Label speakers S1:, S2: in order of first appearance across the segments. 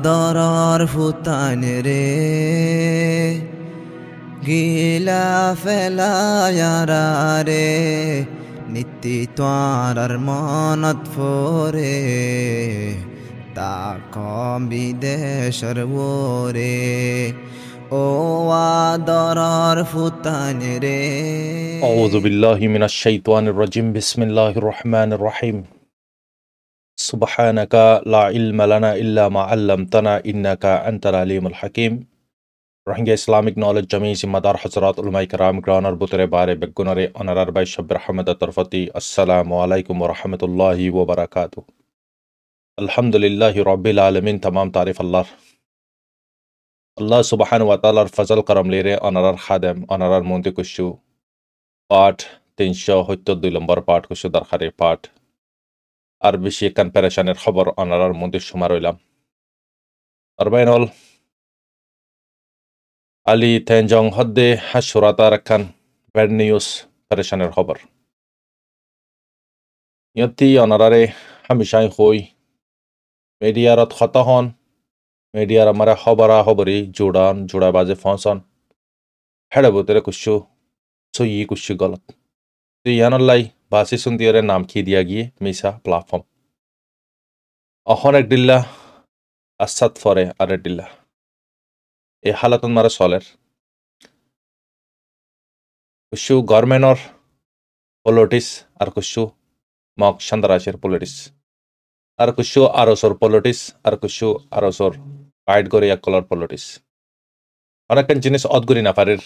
S1: দরর ফুতান রে গিলা ফেলায়ারা রে নিত্যি তোয়ার মনত ফোরে তা কম বিদেশর ওরে ও দরর ফুতান রে।
S2: أعوذ بالله من الشيطان الرجيم بسم الله الرحمن الرحيم سبحانك لا علم لنا إلا ما علمتنا إنك أنت العليم الحكيم Rohingya Islamic Knowledge Jamii Zimmedar Hazrat Ulama Kiram Granar Butere Bare Begunare Honorar by Shabir Ahmed Tarfati Assalamu alaikum wa rahmatullahi wa barakatuh. Alhamdulillahi Rabbil Alamin Tamam Tarif Allah Allah Subhanahu wa Ta'ala Fazal Karam Lere Honorar Khadem Honorar Munti Kushu পাঠ 372 নম্বর পাঠ কুশু দরকারি পাঠ আর বেশি কান পেরেশানের খবর অনারার মধ্যে সময় রইলাম আর বাইনল আলী তেনজং হদ্দে হাসুরাতার খান ব্যাড নিউজ পেরেশানের খবর ইয়তি অনারারে হামিশাই হই মিডিয়ারত খত হন মিডিয়ার আমারে খবরা খবরি জোড়া বাজে ফসন হেড়ে বুতরে কুশু সই কুশু গলত তো ইয়ানল্লাই বাসি সুন্দিয়রের নাম কি দিয়া গিয়ে মিসা প্ল্যাটফর্ম অখন এক দিল্লা আসাদ ফরে আর এক দিল্লা এই হালাতন মারা চলের কুশু গভর্নমেন্টর পলিটিক্স আর কুশু মক সান্দারাশের পলিটিক্স আর কুশু আরসর পলিটিক্স আর কুশু আরসর গাইড করে এক কলার পলিটিক্স অনেক জিনিস অদগুরি না পারের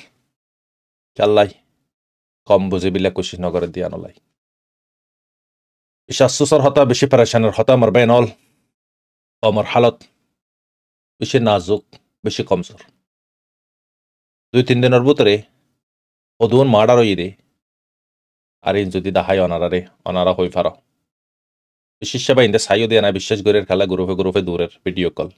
S2: চাল্লাই কম বুঝে বিলে কুশি নগরে দিয়া নলাই ইসাসুসর হতা বেশি পেরেশানের হতা আমার বেনল আমার হালত বেশি নাজুক বেশি কমজোর 2-3 দিনের ভিতরে অদুন মার্ডার হই রে আর ইন যদি দাহাই অনারা হই ফার বিশেষ সেবা ইন্দে সাইও দিয়ে না বিশ্বাস গরের খেলা গ্রুপে দূরের ভিডিও কল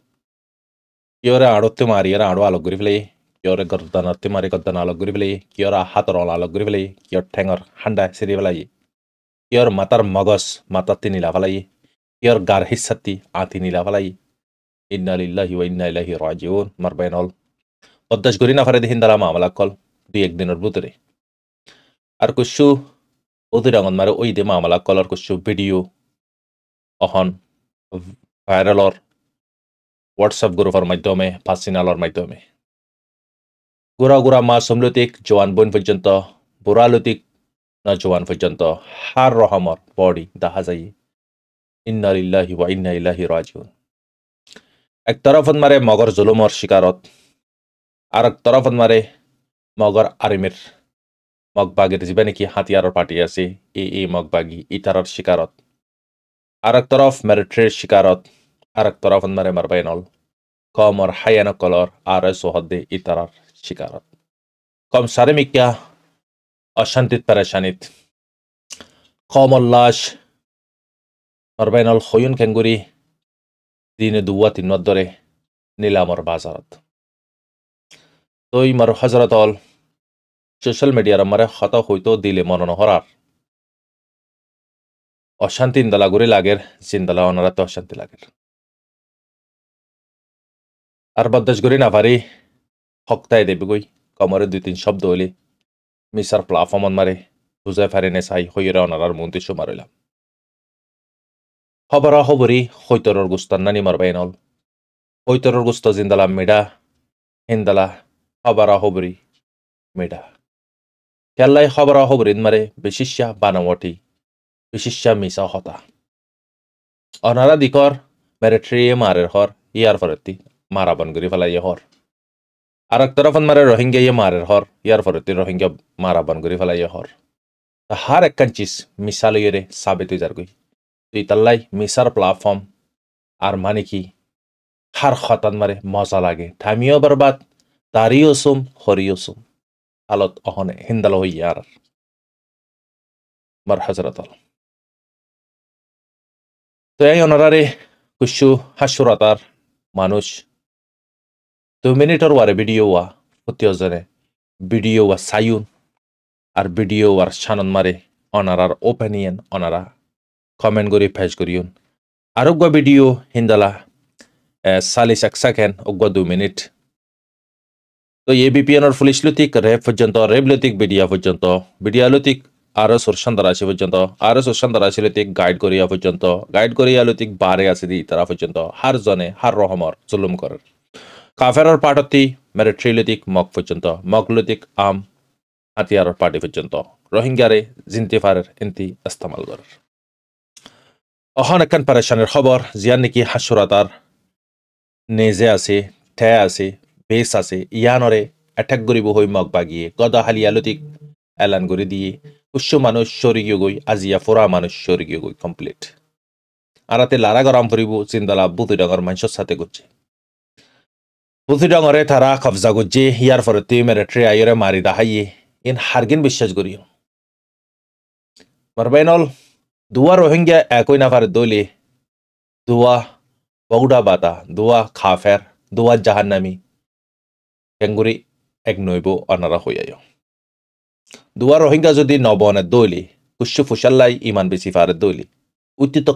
S2: কিয়রে আড়তে মারি আর আড়ো আলোক করি ফেলে কিয়রে গর্দানাতে মারি গর্দান আলোক করি ফেলে কিয়র হাতর আলোক করি ফেলে কিয়র ঠেঙর হান্ডা সেরি ফেলাই কিয়র মাতার মগজ মাতাতে নীলা ফেলাই কিয়র গার হিসাতি আতি নীলা ফেলাই ইন্না লিল্লাহি ওয়া ইন্না ইলাইহি রাজিউন মারবাইনল পদ্দাস গরি না ফারে দিন দালা মামলা কল 2-1 দিনের ভিতরে আর কুশু অতিরঙ্গন মারে ওই দে মামলা কলর কুশু ভিডিও অহন ভাইরালর হোয়াটসঅ্যাপ গ্রুপের মাধ্যমে পাসিনালর মাধ্যমে গুড়া মাসুমলতিক জওয়ান বোন পর্যন্ত বুড়ালতিক না জওয়ান পর্যন্ত হার রহমর বডি দেখা যায় ইন্না লিল্লাহি ওয়া ইন্না ইলাইহি রাজিউন এক তরফত মারে মগর জুলুমর শিকারত আর এক তরফত মারে মগর আরিমের মগবাগের যিবা নাকি হাতিয়ারর পার্টি আছে এই মগবাগি ইতারর শিকারত আর এক তরফ মিলিটারির শিকারত আর এক তরফত মারে মারবাইনল কমর হায়ানা কলর আর সোহদে ইতারার শিকারত কম সারেমিকা অশান্তিত পেরেশানিত কমর লাশ মারবাইনল হয়ুন খেঙ্গুরি দিনে 2-3 ধরে নিলামর বাজারত তই মার হজরতল সোশ্যাল মিডিয়ার মারে হত হইতো দিলে মনন হরার অশান্তি ইন্দালা গুরি লাগের জিন্দালা অনারাতে অশান্তি লাগের আর বদাস গরি না পারি হকতায় দেবে গই কমরে 2-3 শব্দ হইলে মিসার প্ল্যাটফর্মন মারে বুঝাই ফারে নে চাই হইরে অনারার মন্ত্রী সুমার হইলাম খবরা খবরি হইতরর গুস্তান নানি মারবাইনল হইতরর গুস্ত জিন্দালা মেডা হিন্দালা খবরা খবরি মেডা খেলাই খবরা খবরিন মারে বিশিষ্যা বানাওয়াটি বিশিষ্যা মিসা হতা অনারা দিকর মিলিটারি মারের হর ইয়ার ফরতি মারাবন গরি ফেলাই হর আর এক তরফন মারে রোহিঙ্গা মারের হর ইয়ার ফরতি রোহিঙ্গা মারাবন গরি ফেলাই হর হার এক চিজ মিসাল ইয়ে সাবিত হয়ে যার গই তুই তাল্লাই মিসার প্ল্যাটফর্ম আর মানে কি হার খতান মারে মজা লাগে থামিও বরবাদ তারিও সুম হরিও সুম হালত অহনে হিন্দাল হই ইয়ার মার হজরতল তো এই অনারারে কুশু হাসুরাতার মানুষ 2 মিনিটর ওয়ারে ভিডিও ওয়া প্রত্যেকজনে ভিডিও ওয়া সাইউন আর ভিডিও ওয়ার শানন মারে অনারার ওপিনিয়ন অনারা কমেন্ট করি ফেস করিউন আরোগ্য ভিডিও হিন্দালা 40 সেকেন্ড অগ্য 2 মিনিট তো এবিপিএনর পুলিশলতিক রেপ পর্যন্ত রেবলতিক বিডিয়া পর্যন্ত বিডিয়ালতিক আরো সরসন্দারাশি পর্যন্ত আরো সরসন্দারাশিলতিক গাইড করিয়া পর্যন্ত গাইড করিয়ালতিক বারে আছে দি তারা পর্যন্ত হার জনে হার রহমর জুলুম করে কাফেরর পার্টি মিলিটারিলতিক মগ পর্যন্ত মগলতিক আম হাতিয়ারর পার্টি পর্যন্ত রোহিঙ্গারে জিন্তিফারের ইন্তি ইস্তেমাল করে অহন একান পারেশানের খবর জিয়ান নাকি হাসুরাতার নেজে আছে ঠে আছে বেস আছে ইয়ানরে অ্যাটাক করিব হই মগ বাগিয়ে গদা হালিয়ালতিক এলান করে দিয়ে উৎস মানুষ স্বর্গীয় গই আজিয়া ফোরা মানুষ স্বর্গীয় গই কমপ্লিট আরাতে লারা গরম ফুরিব চিন্তালা বুতি ডঙর মানুষের সাথে করছে বুতি ডঙরে তারা কবজা করছে ইয়ার ফরতে মিলিটারি আইরে মারি দাহাইয়ে ইন হারগিন বিশ্বাস করিও মারবাইনল দুয়া রোহিঙ্গা একই নাফার দলে দুয়া বগুড়া বাতা দুয়া খাফের দুয়া জাহান্নামি কেঙ্গুরি এক নইব অনারা হইয়ায় দুয়া রোহিঙ্গা যদি নবনের দলি কুশু ফুসাল্লাই ইমান বেশি ফারের দলি উত্তিত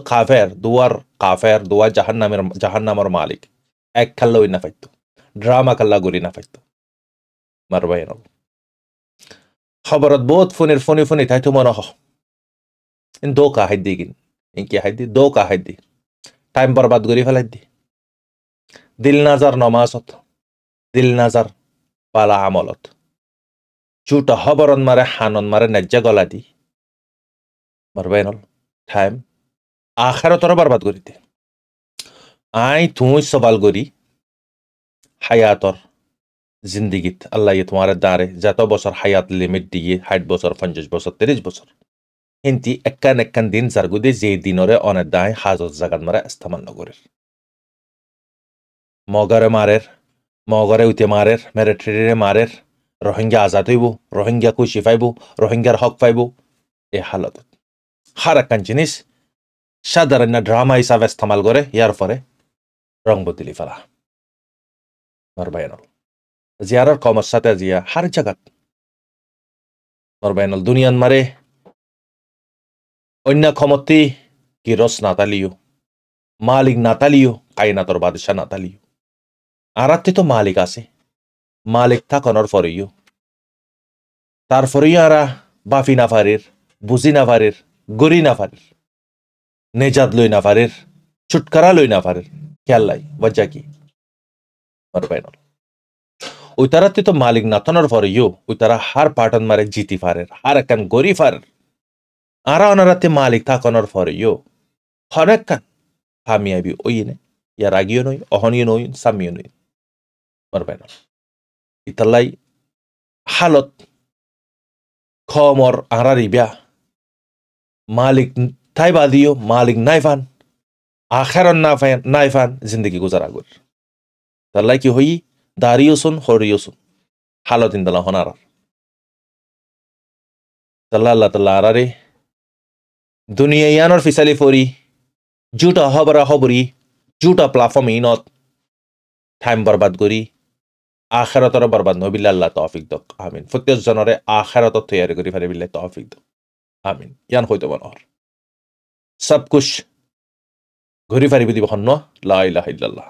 S2: কাফের দুয়া জাহান্নামের মালিক এক খাল্লা ওই না ফাইত ড্রামা খাল্লা গড়ি না ফাইত মারবাইনল খবরত বহুত ফোনি তাই তো মনে ইন দো কা হাইদি গিন ইনকি হাইদি দো কা হাইদি টাইম বরবাদ করি ফেলাই দি দিল নাজার নমাজত দিল নাজার পালা আমলত চুটা হবরন মারে হানন মারে নেজ্জা গলা দি মারবাইনল টাইম আখেরতর বরবাদ করি দে আই তুই সবাল করি হায়াতর জিন্দিগিত আল্লাহ তোমার দাঁড়ে যত বছর হায়াত লিমিট দিয়ে 60 বছর 50 বছর 30 বছর হিন্তি একান দিন জারগুদে যে দিনরে অনেক দায় হাজত জাগাত মারে ইস্তেমাল নগরের মগরে উঠে মারের মিলিটারিরে মারের রোহিঙ্গা আজাদ হইব রোহিঙ্গা খুশি পাইব রোহিঙ্গার হক পাইব এ হালত হার একান জিনিস সাধারণ ড্রামা হিসাবে ইস্তেমাল করে ইয়ার পরে রং বদলি ফেলা মারবাইনল জিয়ারার কমর সাথে জিয়া হার জাগাত মারবাইনল দুনিয়ান মারে অন্য ক্ষমতি কি রস নাতালিও মালিক নাতালিও কায়নাতর বাদশা নাতালিও আরাতে তো মালিক আছে মালিক থাকনর ফরিও তারপরেও আরা বাফি না ফারের বুঝি না ফারের গরি না ফারের নেজাদ লই না ফারের ছুটকারা লই না ফারের খেয়াল্লাই বজ্জা কি মারবাইনল ওই তারাতে তো মালিক নাতনর ফরিও ওই তারা হার পাটন মারে জিতি ফারের হার একান গরি ফারের আরা অনারাতে মালিক থাকনর ফরিও হরেকান হামিয়াবি ওইনে ইয়ার আগিও নই অহনীয় নই সামিও নই মারবাইনল ইতালাই হালত খমর আরারিবিয়া মালিক তাই বাদিও মালিক নাইফান আখেরন নাইফান জিন্দগি গুজারা গর তালাই কি হই দাঁড়িয়েছুন হরিয়েছুন হালত ইন্দালা হনার তাল্লা আল্লাহ তাল্লা আরারে দুনিয়া ইয়ানোর ফিসালি ফরি জুটা হবরা হবরি জুটা প্ল্যাটফর্ম ইনত টাইম বরবাদ করি আখেরাতর বরবাদ নবিল্লা আল্লাহ তৌফিক দক আমিন প্রত্যেক জনরে আখেরাতর তৈয়ারি করি ফেলে বিল্লাহ তৌফিক দক আমিন ইয়ান হইতো বনর সব কুছ ঘুরি ফারিবি দিব হন্ন লা ইলাহা ইল্লাল্লাহ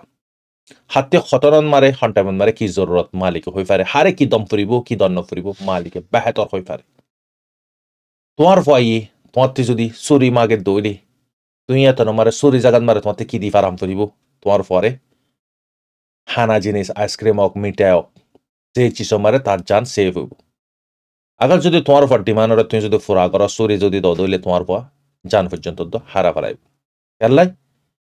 S2: হাতে খতরন মারে হন্টামন মারে কি জরুরত মালিকে হই পারে হারে কি দম ফুরিব কি দন্ন ফুরিব মালিকে বেহতর হই পারে তোমার ফয়ে তোমাতে যদি সুরি মাগে দইলে তুই এত মারে সুরি জাগাত মারে তোমাতে কি দি ফারাম ফুরিব তোমার পরে হানা জিনিস আইসক্রিম হোক মিঠাই হোক যে চিজ মারে তার জান সেভ হইব আগার যদি তোমার উপর ডিমান্ড তুমি যদি ফুরা করো সুরি যদি দইলে তোমার পর জান পর্যন্ত হারা ফেলাইব এলাই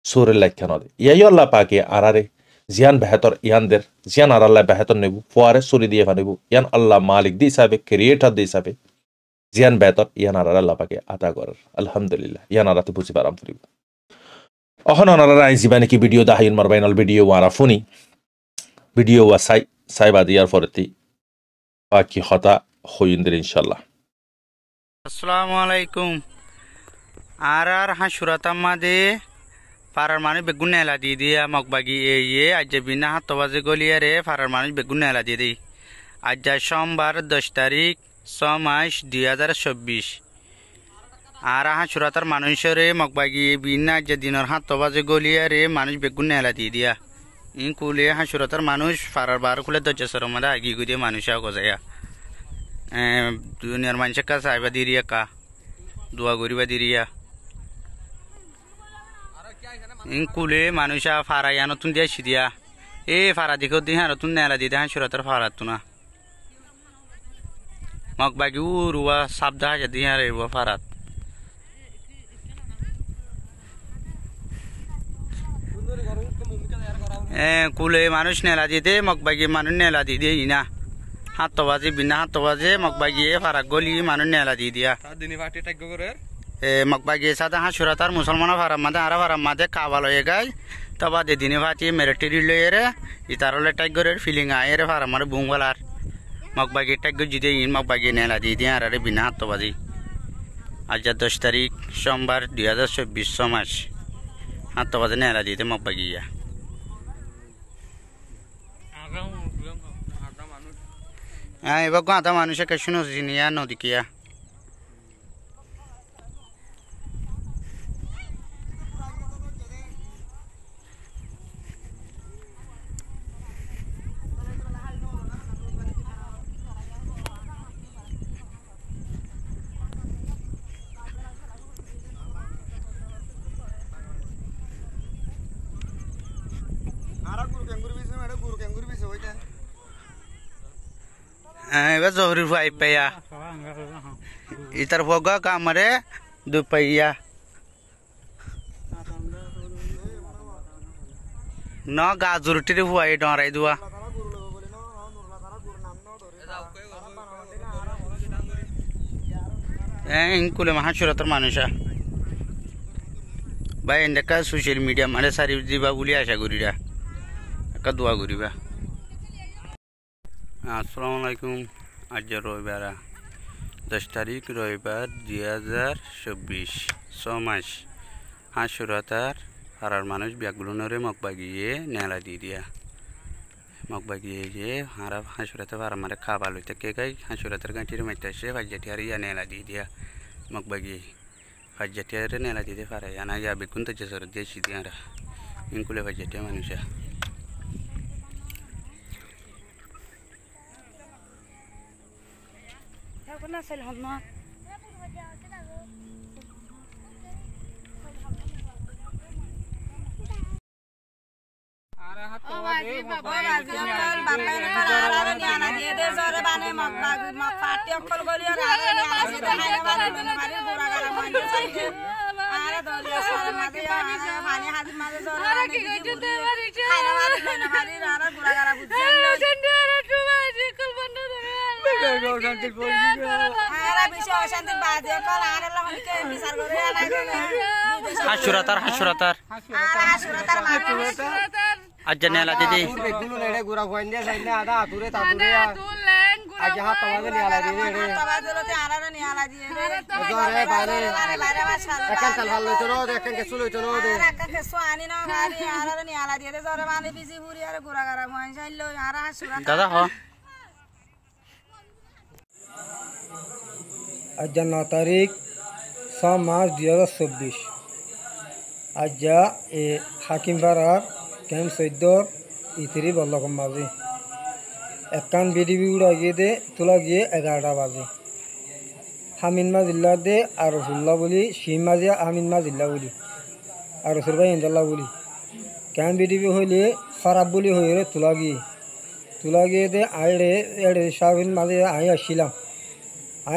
S2: সুরের লাইখ্যা নদে ইয়াই আল্লাহ পাকে আরারে জিয়ান বেহতর ইয়ানদের জিয়ান আর আল্লাহ বেহতর নেব ফুয়ারে সুরি দিয়ে ফানিব ইয়ান আল্লাহ মালিক দি হিসাবে ক্রিয়েটার দি হিসাবে জিয়ান বেহতর ইয়ান আর আল্লাহ পাকে আতা করার আলহামদুলিল্লাহ ইয়ান আরাতে বুঝি পারাম ফুরিব অহন অনারা আই জীবানে কি ভিডিও দাহিন মারবাইনল ভিডিও ওয়ারা ফুনি ভিডিও ওয়া সাইবা দিয়ার ফরতি বাকি হতা হইন্দের ইনশাআল্লাহ
S3: আসসালামু আলাইকুম আর হাসুরাতাম্মাদে পাড়ার মানুষ বেগুন এলা দিয়ে দিয়ে মগ বাগি এ আজ বিনা হাত বাজে গলিয়ারে পাড়ার মানুষ বেগুন এলা দিয়ে দিই আজ সোমবার 10 তারিখ 6 মাস 2024 আর হাসুরাতার মানুষের মগ বাগি বিনা আজ দিনের হাত বাজে গলিয়ারে মানুষ বেগুন এলা দিয়ে দিয়া ইন কুলে হাসুরতার মানুষ ফারার বার কুলে দজ্জাসর মধ্যে আগি গুদিয়ে মানুষ গজায়া দুনিয়ার মানুষের কাছে আইবা দিরিয়া কা দোয়া করিবা দিরিয়া ইন কুলে মানুষ ফারাইয়া নতুন দিয়া সিদিয়া এ ফারা দিকে দিয়ে নতুন নেলা দিয়ে হাসুরতার ফারাত না মক বাকি উরুয়া সাবদা হাজা দিয়ে রেবা ফারাত কুলে মানুষ নেলা দিতে মকবাগি মানুষ নেলা দি দিয়ে ইনা হাত বাজে বিনা হাত বাজে মকবাগিয়ে ফারাক গলি মানুষ নেলা দি দিয়া মকবাগি সাদা হাসুরাতার মুসলমান ফারাম মাদে আর ফারাম মাদে কাবাল হয়ে গাই তবা দে দিনে ভাতি মেরেটেরি লয়ে রে ইতারলে টাইগরের ফিলিং আয় রে ফারাম মারে বুংবালার মকবাগি টাইগর যদি ইন মকবাগি নেলা দি দিয়া আর বিনা হাত বাজি আজ 10 তারিখ সোমবার 2024 মাস হাত বাজে নেলা দিতে মকবাগিয়া এবার গাঁদা মানুষের কাছে শুনেছি নিয়া নদীকিয়া এবার জহরির ভাই পাইয়া ইতার ভোগা কামরে দুপাইয়া ন গাজুরটির হুয়াই ডরাই দুয়া কুলে হাসুরতার মানুষা ভাই একা সোশ্যাল মিডিয়া মানে সারি দিবা বলে আশা করিরা একা দোয়া করিবা। আসসালামু আলাইকুম। আজ রবিবার 10 তারিখ রবিবার 2024 মাস হাসুরতার হারার মানুষ ব্যাগগুলোরে মকবাগিয়ে নেলা দিয়ে দিয়া মকবাগিয়ে যে হারা হাসুরাতে হারা মারে খাবা লইতে কে গাই হাসুরাতের গাঁটির মাইতে আসে ভাজ্যাটি আর ইয়া নেলা দিয়ে দিয়া মকবাগিয়ে ভাজ্যাটি আর নেলা দিতে পারে আনা ইয়া বেগুন তো জেসর দিয়ে সিদিয়ারা ইনকুলে ভাজ্যাটি মানুষা
S4: Pernah saya lihat mak.
S3: হাসুরাতার হাসুরাতার আজ নেলা দিদি দাদা হ
S5: आज 9 तारीख 6 मार्च 2024 आज ए हाकिम पारार कैम सैदर इतरी बल्लकम बाजे एकान बीडीबी उड़ा गए दे तुला गए 11टा बाजे हामिनमा जिल्ला दे आरफुल्ला बोली शीम माजे हामिनमा जिल्ला बोली आरसुर भाई इंदल्ला बोली कैम बीडीबी हইলে खराब बोली হইরে তুলা গিয়ে দে আইড়ে এড়ে শাবিন মাঝে আই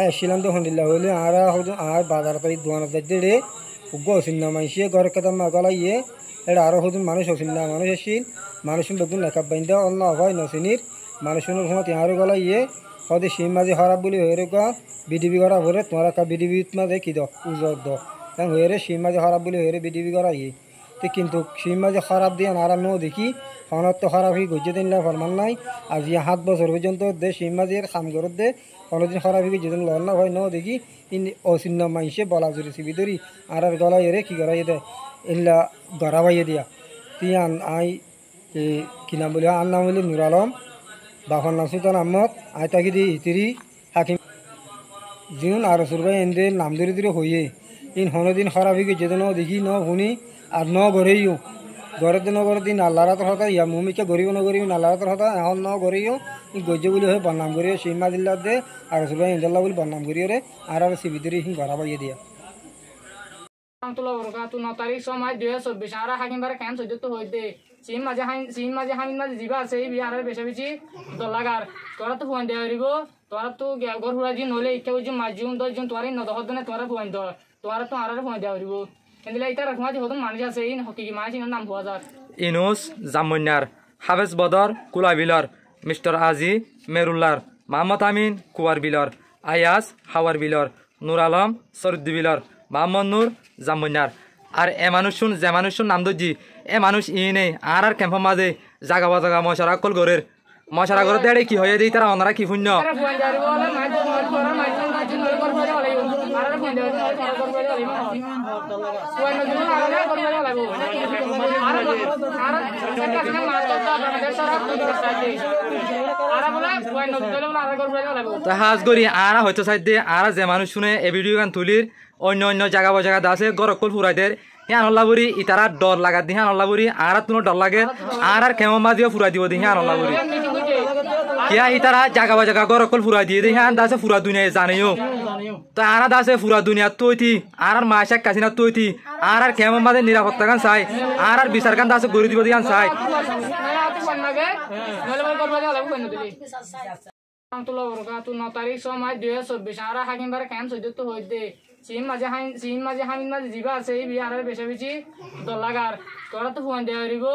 S5: আসছিলাম তো হন্দিল্লা হইলে আর বাজার তাই দোয়ানো যাইতে উগ্র হসিন না মাইসিয়ে ঘরের কথা গলাইয়ে এটা আরও হদিন মানুষ হসিন না মানুষ আসছিল মানুষ বেগুন লেখা বাইন্দা অন্য হয় নসিনির মানুষের সময় আরও গলাইয়ে হদে সিম মাঝে হরাব বলি হয়ে রেখা বিডিবি করা ভরে তোমার একটা বিডিবি মাঝে কি দাও উজর দাও কারণ হয়ে রে সিম মাঝে হরাব বলি হয়ে বিডিবি করাইয়ে তো কিন্তু সিম মাঝে খারাপ দিয়ে আর নো দেখি হনত তো খারাপ হয়ে গজে দিন ফরমান নাই আজ 7 বছর পর্যন্ত দে সিম মাঝের খাম করত দে কোনোদিন খারাপ হয়ে যেদিন লন না হয় ন দেখি ইন অচিহ্ন মাইসে বলা জুড়ে চিবি ধরি আর গলায় রে কি করাই দে ইল্লা গড়া বাইয়ে দিয়া তিয়ান আই কি নাম বলি আর নাম হলি নুর আলম বাফর নাম সুলতান আহমদ আই তাকে দি ইতিরি হাকিম জিন আর সুরবাই এনদের নাম ধরে ধরে হইয়ে ইন হনদিন খারাপ হয়ে যেদিন দেখি ন শুনি আর ন ঘরেইও ঘরের দিন আল্লাহর হতা ইয়া মুমিকে গরিব নগরিব আল্লাহর হতা এখন ন গরিও ই গজ্য বলে হয়ে বদনাম করিও সীমা দিল্লা দে আর সবাই ইন্দল্লাহ বলে বদনাম করিও রে আর সিবিদের হিং ঘরা পাইয়ে দিয়া
S6: রহমাতুল্লাহি 9 তারিখ সময় 2024 আর হাকিমবারে কেন সজ্জত হইতে সিম মাঝে হামিদ মাঝে জিবা আছে এই বিহারের বেশি বেশি দলাগার তোরা তো ফোন দেয়া হইব তোরা তো গর হুড়া জি নলে ইচ্ছা হইছে মাজুম 10 জন তোরা নদহদনে তোরা ফোন দ তোরা তো আরারে ফোন দেয়া হইব এন্দিলা ইতা রকমাতি হতন মানুষ আছে এই হকি মানুষ নাম হওয়া যায়
S7: ইনুস জামুন্নার হাফেজ বদর কুলাবিলর মিস্টার আজি মেরুল্লার মোহাম্মদ আমিন কুয়ার বিলর আয়াস হাওয়ার বিলর নূর আলম সরুদ্দি বিলর মোহাম্মদ নূর জামুন্নার আর এ মানুষ শুন যে মানুষ শুন নাম দজি এ মানুষ ই নেই আর ক্যাম্পের মাঝে জাগা বাজাগা মশারা কল গরের মশারা করে দেড়ে কি হয়ে দিই তারা ওনারা কি শূন্য হাজ করি আরা হয়তো সাইড দিয়ে আর যে মানুষ শুনে এ ভিডিও গান তুলির অন্য জায়গা বাজাগা আছে গরকল ফুরাইদের হ্যাঁ আল্লাহবুরি ইতারা ডর লাগা দি হ্যাঁ আল্লাহবুরি আর তুনো ডর লাগে আর কেমন মাঝিও ফুরাই দিব দি হ্যাঁ আল্লাহবুরি কিয়া ইতারা জায়গা বাজাগা গরকল ফুরাই দিয়ে দি হ্যাঁ দাসে ফুরা দুনিয়া জানেও তো আর দাসে ফুরা দুনিয়া তৈতি আর মাসাক কাছিনা তৈতি আর কেমন মাঝে নিরাপত্তা গান চাই আর বিচার গান দাসে গড়ি দিব দি গান চাই রহমাতুল্লাহি 9 তারিখ সময় 2024 আর হাকিমবারে কেন সজ্জত হইতে সিম মাঝে হামিদ মাঝে জিবা আছে এই বিহারের বেশি বেশি দলাগার তোরা তো ফোন দেয়া হইব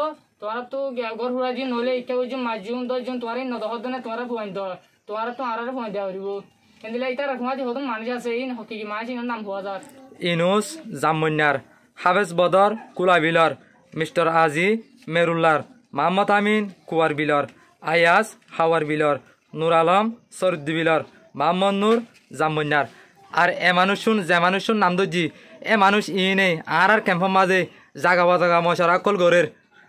S7: তোরা তো গর হুড়া জি নলে ইচ্ছা হইছে মাজুম 10 জন তোরা নদহদনে তোরা ফোন দ তোরা তো আরারে ফোন দেয়া হইব এন্দিলা ইতা রকমাতি হতন মানুষ আছে এই হকি মানুষ নাম হওয়া যায় ইনুস জামুন্নার হাফেজ বদর কুলাবিলর মিস্টার আজি মেরুল্লার মোহাম্মদ আমিন কুয়ার বিলর আয়াস হাওয়ার বিলর নূর আলম সরুদ্দি বিলর মোহাম্মদ নূর জামুন্নার আর এ মানুষ শুন যে মানুষ শুন নাম দজি এ মানুষ ই নেই আর ক্যাম্পের মাঝে জাগা বাজাগা মশারা কল গরের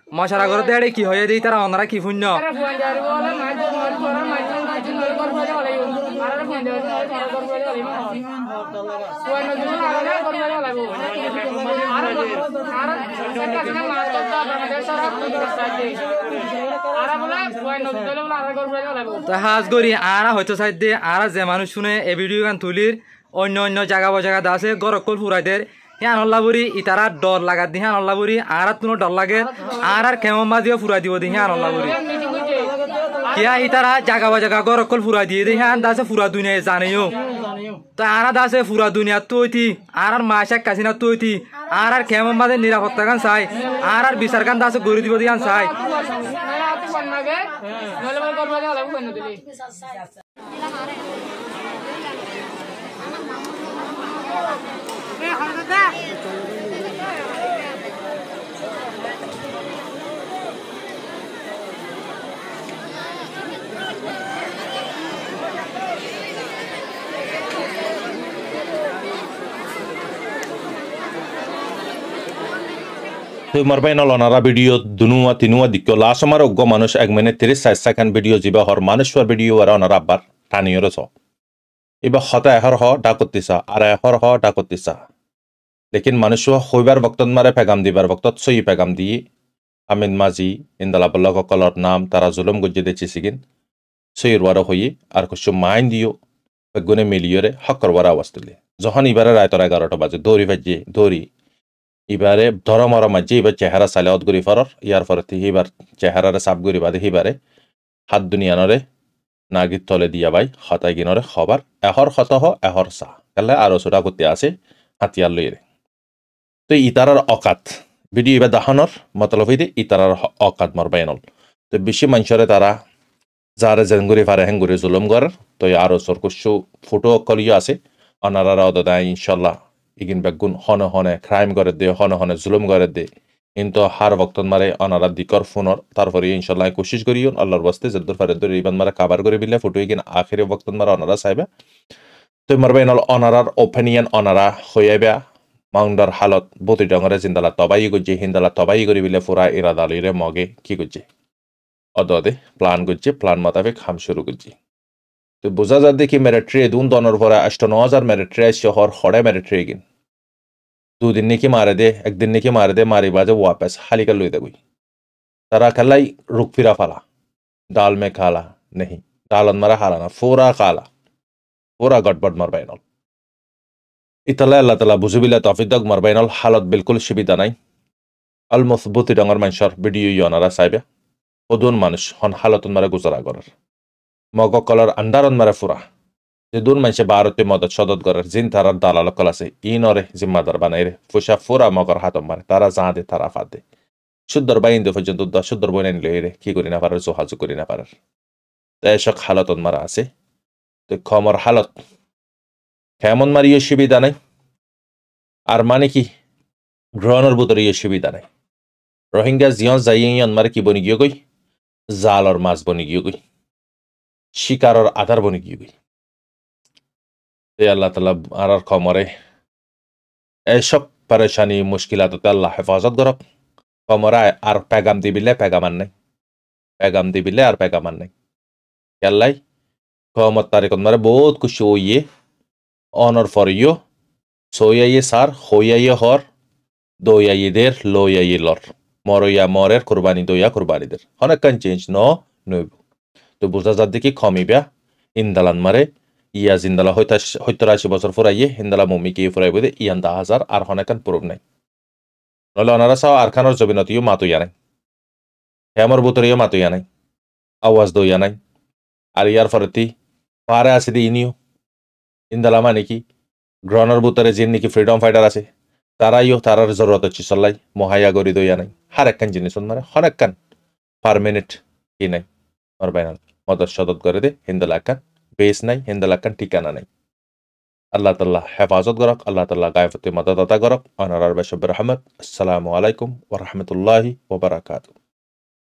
S7: মশারা করে দেড়ে কি হয়ে দিই তারা ওনারা কি শূন্য হাজ করি আর হয়তো সাইড দিয়ে আর যে মানুষ শুনে এ ভিডিও গান তুলির অন্য জায়গা বাজাগা আছে গরকল ফুরাইদের হ্যাঁ আল্লাহবুরি ইতারা ডর লাগা দি হ্যাঁ আল্লাহবুরি আর তুনো ডর লাগে আর কেমন মাঝিও ফুরাই দিব দি হ্যাঁ আল্লাহবুরি কিয়া ইতারা জাগা বাজাগা গরকল ফুরাই দিয়ে দি হ্যাঁ দাসে ফুরা দুনিয়া জানেও তো আর দাসে ফুরা দুনিয়া তৈতি আর মাসাক কাছিনা তৈতি আর কেমন মাঝে নিরাপত্তা গান চাই আর বিচার গান দাসে গড়ি দিব দি গান চাই
S2: তোমার বাইন ওনারা ভিডিও দুনুয়া তিনুয়া দিক্য লাস্ট আমার অজ্ঞ মানুষ 1 মিনিট 30 সেকেন্ড ভিডিও যিবা হর মানুষের ভিডিও আর ওনারা আবার টানিও রস এবার হতা এহর হ ডাকতিসা আর এহর হ ডাকতিসা লেকিন মানুষ হইবার বক্তত মারে পেগাম দিবার বক্তত সই পেগাম দিয়ে আমিন মাঝি ইন্দালাবল্লা কলর নাম তারা জুলুম গজ্জে দিয়েছি সিগিন সইর ওয়ারা হই আর কিছু মাইন দিও বেগুনে মিলিয়রে হকর ওয়ারা আওয়াজ তুলে যখন এবারে রায়তর 11টা বাজে দৌড়ি ভাজিয়ে দৌড়ি এবারে ধরমর মাঝে এবার চেহারা সালে অদগুড়ি ফরর ইয়ার ফরতে এবার চেহারারে সাপগুড়ি বাদে এবারে হাত দুনিয়ানরে নাগির তলে দিয়া বাই হতাই গিনরে খবর এহর হত হ এহর সা কালে আরো সোটা করতে আসে হাতিয়ার লইরে তো ইতারার অকাত ভিডিও এবার দাহানোর মতলব হইতে ইতারার অকাত মর বাইনল তো বেশি মানুষরে তারা যারে জেনগুড়ি ফারে হেঙ্গুড়ি জুলুম কর তো আরো সর কুসু ফটো কলিও আছে অনারা অদায় ইনশাল্লাহ ইগিন বেগুন হনে হনে ক্রাইম করে দে হনে হনে জুলুম করে দে কিন্তু হার বক্তন মারে অনারা দিকর ফোনর তারপরে ইনশাল্লাহ কোশিশ করিও আল্লাহর বাস্তে যদ্দুর ফারে দূর ইবান মারা কাবার করে বিলে ফটো ইগিন আখেরে বক্তন মারা অনারা চাইবে তো মারবে নল অনারার ওপিনিয়ন অনারা হইয়াবে মাউন্ডার হালত বতি ডঙরে জিন্দালা তবাই গজ্জে হিন্দালা তবাই করে বিলে ফুরা ইরাদালিরে মগে কি গজ্জে অদে প্লান গজ্জে প্লান মোতাবেক হাম শুরু গজ্জে তো বোঝা যায় দেখি মিলিটারি দুন দনের পরে 8-9,000 মিলিটারি শহর হড়ে মিলিটারি গিন দুদিন নাকি মারে দে একদিন নাকি মারে দে মারি বাজে ওয়াপস হালিকা লই দেবই তারা খেলাই রুক ফিরা ফালা ডাল মে খালা নেই ডালত মারা খালা না ফোরা খালা ফোরা গটবট মারবাইনল ইতালে আল্লাহ তালা বুঝিবিলে তফিদক মারবাইনল হালত বিলকুল সুবিধা নাই অলমোস্ট বুতি ডঙর মানুষের ভিডিও ইয়নারা চাইবে ওদুন মানুষ হন হালতন মারে গুজরা করার মগকলর আন্ডারন মারে ফুরা যে দুন মানুষে ভারতীয় মদত সদত করার জিন তারার দালালকল আছে ইনরে জিম্মাদার বানাই রে ফুসা ফুরা মগর হাতম মারে তারা যা দে তারা ফাঁদ দে শুদ্ধর বাইন দে পর্যন্ত শুদ্ধর বই নিলে রে কি করি না পারার জোহাজু করি না পারার এসক হালতন মারা আছে তো খমর হালত কেমন মারিও সুবিধা নাই আর মানে কি গ্রহণের ভিতরে ইয়ে সুবিধা নাই রোহিঙ্গা জিয়ন যাইয়ন মারে কি বনি গিয়ে গই জালর মাছ বনি গিয়ে গই শিকারর আধার বনি গিয়ে গই আল্লাহ তালা আর খমরে এসব পরেশানি মুশকিলাত আল্লাহ হেফাজত করক কমরা আর পেগাম দিবিলে পেগামান নাই পেগাম দিবিলে আর পেগামান নাই আল্লাহ কমত তারিখ মারে বহুত খুশি ওইয়ে অনর ফর ইউ সোয়াইয়ে সার হইয়াইয়ে হর দইয়াইয়ে দের লইয়াইয়ে লর মরইয়া মরের কুরবানি দইয়া কুরবানিদের অনেকখান চেঞ্জ নইব তো বুঝা যার দেখি কমিবা ইন্দালান মারে ইয়া জিন্দালা 70-80 বছর ফুরাইয়ে হিন্দালা মমি কি ফুরাইব দে ইয়ান 10,000 আর অনেকখান প্রুভ নাই নলে ওনারা চাও আর খানোর জবিনতিও মাতুইয়া নাই হেমর বুতরিও মাতুইয়া নাই আওয়াজ দইয়া নাই আর ইয়ার ফরতি পারে আছে দি ইনিও ইন্দালা মানে কি গ্রহণের বুতরে যে নাকি ফ্রিডম ফাইটার আছে তারাইও তারার জরুরত হচ্ছে চল্লাই মহাইয়া গরি দইয়া নাই হার একখান জিনিস মানে অনেকখান পার মিনিট কি নাই আর বাইনাল মদত সদত করে দে হিন্দালা একখান বেস নাই হিন্দালা একখান ঠিকানা নাই আল্লাহ তাল্লাহ হেফাজত করক আল্লাহ তাল্লাহ গায়ফতে মদত আতা করক অনারার বেশব্য রহমত আসসালামু আলাইকুম ওয়া রাহমাতুল্লাহি ওয়া বারাকাতুহু